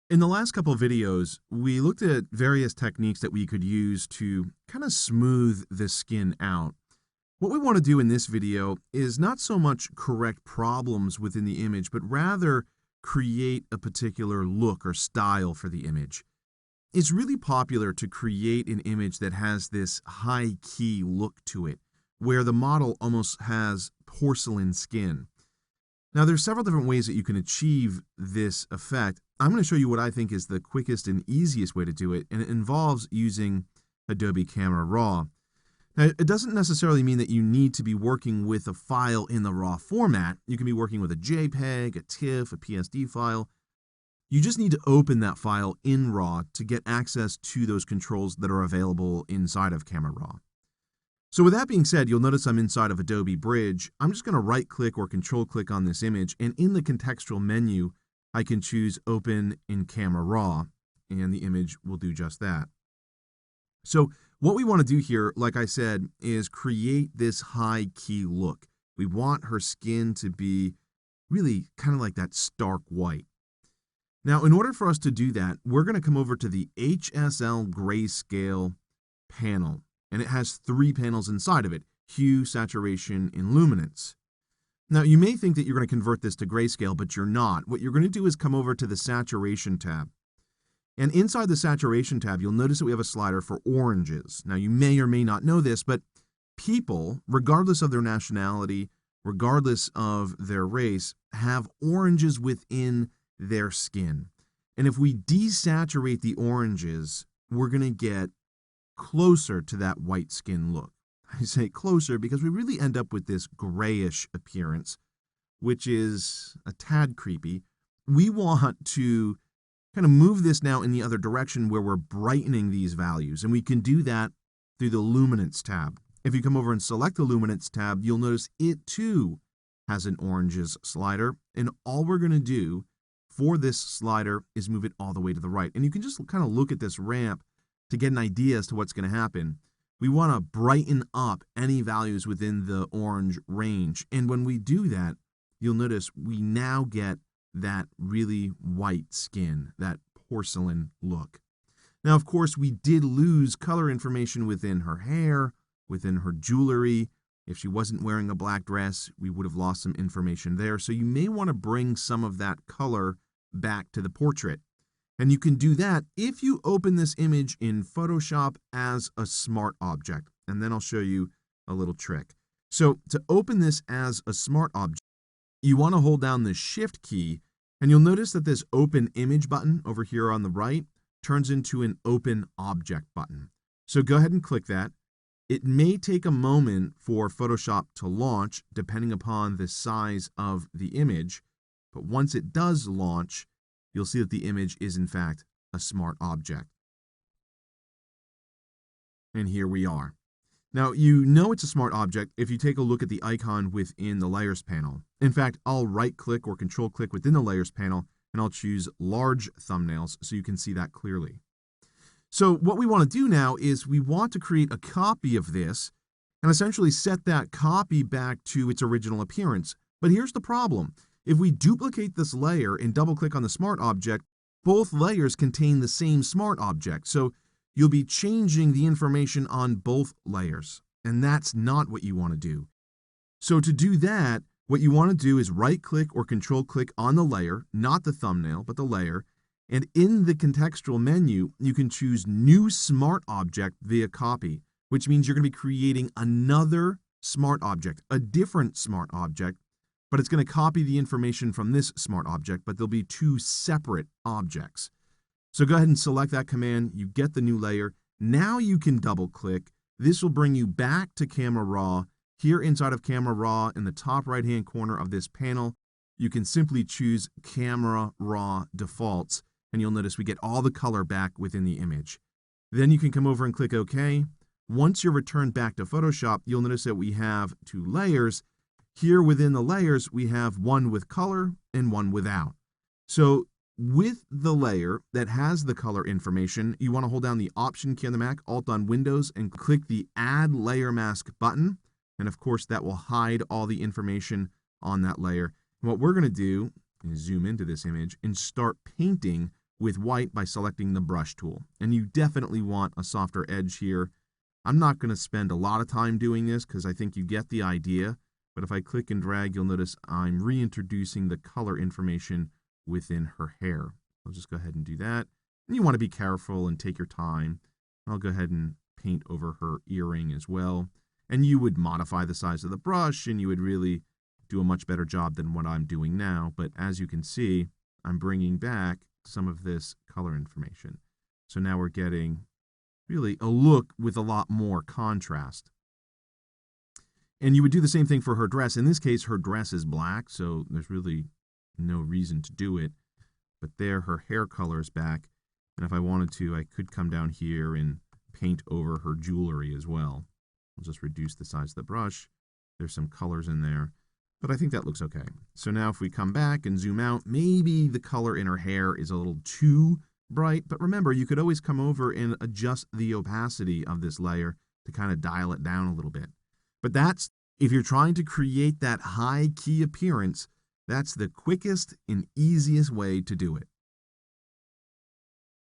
In the last couple of videos, we looked at various techniques that we could use to kind of smooth the skin out. What we want to do in this video is not so much correct problems within the image, but rather create a particular look or style for the image. It's really popular to create an image that has this high key look to it, where the model almost has porcelain skin. Now, there's several different ways that you can achieve this effect. I'm going to show you what I think is the quickest and easiest way to do it, and it involves using Adobe Camera Raw. Now, it doesn't necessarily mean that you need to be working with a file in the RAW format. You can be working with a JPEG, a TIFF, a PSD file. You just need to open that file in RAW to get access to those controls that are available inside of Camera Raw. So with that being said, you'll notice I'm inside of Adobe Bridge. I'm just going to right-click or control-click on this image, and in the contextual menu, I can choose Open in Camera Raw, and the image will do just that. So what we want to do here, like I said, is create this high-key look. We want her skin to be really kind of like that stark white. Now, in order for us to do that, we're going to come over to the HSL Grayscale panel. And it has three panels inside of it: hue, saturation, and luminance. Now, you may think that you're going to convert this to grayscale, but you're not. What you're going to do is come over to the saturation tab. And inside the saturation tab, you'll notice that we have a slider for oranges. Now, you may or may not know this, but people, regardless of their nationality, regardless of their race, have oranges within their skin. And if we desaturate the oranges, we're going to get closer to that white skin look. I say closer because we really end up with this grayish appearance, which is a tad creepy. We want to kind of move this now in the other direction where we're brightening these values, and we can do that through the luminance tab. If you come over and select the luminance tab, you'll notice it too has an oranges slider, and all we're going to do for this slider is move it all the way to the right. And you can just kind of look at this ramp to get an idea as to what's going to happen. We want to brighten up any values within the orange range. And when we do that, you'll notice we now get that really white skin, that porcelain look. Now, of course, we did lose color information within her hair, within her jewelry. If she wasn't wearing a black dress, we would have lost some information there. So you may want to bring some of that color back to the portrait. And you can do that if you open this image in Photoshop as a smart object. And then I'll show you a little trick. So to open this as a smart object, you want to hold down the Shift key, and you'll notice that this Open Image button over here on the right turns into an Open Object button. So go ahead and click that. It may take a moment for Photoshop to launch, depending upon the size of the image, but once it does launch, you'll see that the image is in fact a smart object. And here we are. Now, you know it's a smart object if you take a look at the icon within the Layers panel. In fact, I'll right-click or control-click within the Layers panel, and I'll choose Large Thumbnails so you can see that clearly. So what we want to do now is we want to create a copy of this and essentially set that copy back to its original appearance. But here's the problem. If we duplicate this layer and double-click on the smart object, both layers contain the same smart object. So you'll be changing the information on both layers, and that's not what you want to do. So to do that, what you want to do is right-click or control-click on the layer, not the thumbnail, but the layer, and in the contextual menu, you can choose New Smart Object via Copy, which means you're going to be creating another smart object, a different smart object, but it's going to copy the information from this smart object, but there'll be two separate objects. So go ahead and select that command. You get the new layer. Now you can double click. This will bring you back to Camera Raw. Here inside of Camera Raw, in the top right-hand corner of this panel, you can simply choose Camera Raw Defaults, and you'll notice we get all the color back within the image. Then you can come over and click OK. Once you're returned back to Photoshop, you'll notice that we have two layers. Here within the layers, we have one with color and one without. So with the layer that has the color information, you want to hold down the Option key on the Mac, Alt on Windows, and click the Add Layer Mask button. And of course, that will hide all the information on that layer. And what we're going to do is zoom into this image and start painting with white by selecting the brush tool. And you definitely want a softer edge here. I'm not going to spend a lot of time doing this because I think you get the idea. But if I click and drag, you'll notice I'm reintroducing the color information within her hair. I'll just go ahead and do that. And you want to be careful and take your time. I'll go ahead and paint over her earring as well. And you would modify the size of the brush, and you would really do a much better job than what I'm doing now. But as you can see, I'm bringing back some of this color information. So now we're getting really a look with a lot more contrast. And you would do the same thing for her dress. In this case, her dress is black, so there's really no reason to do it. But there, her hair color is back. And if I wanted to, I could come down here and paint over her jewelry as well. I'll just reduce the size of the brush. There's some colors in there, but I think that looks okay. So now if we come back and zoom out, maybe the color in her hair is a little too bright, but remember, you could always come over and adjust the opacity of this layer to kind of dial it down a little bit. But that's, if you're trying to create that high key appearance, that's the quickest and easiest way to do it.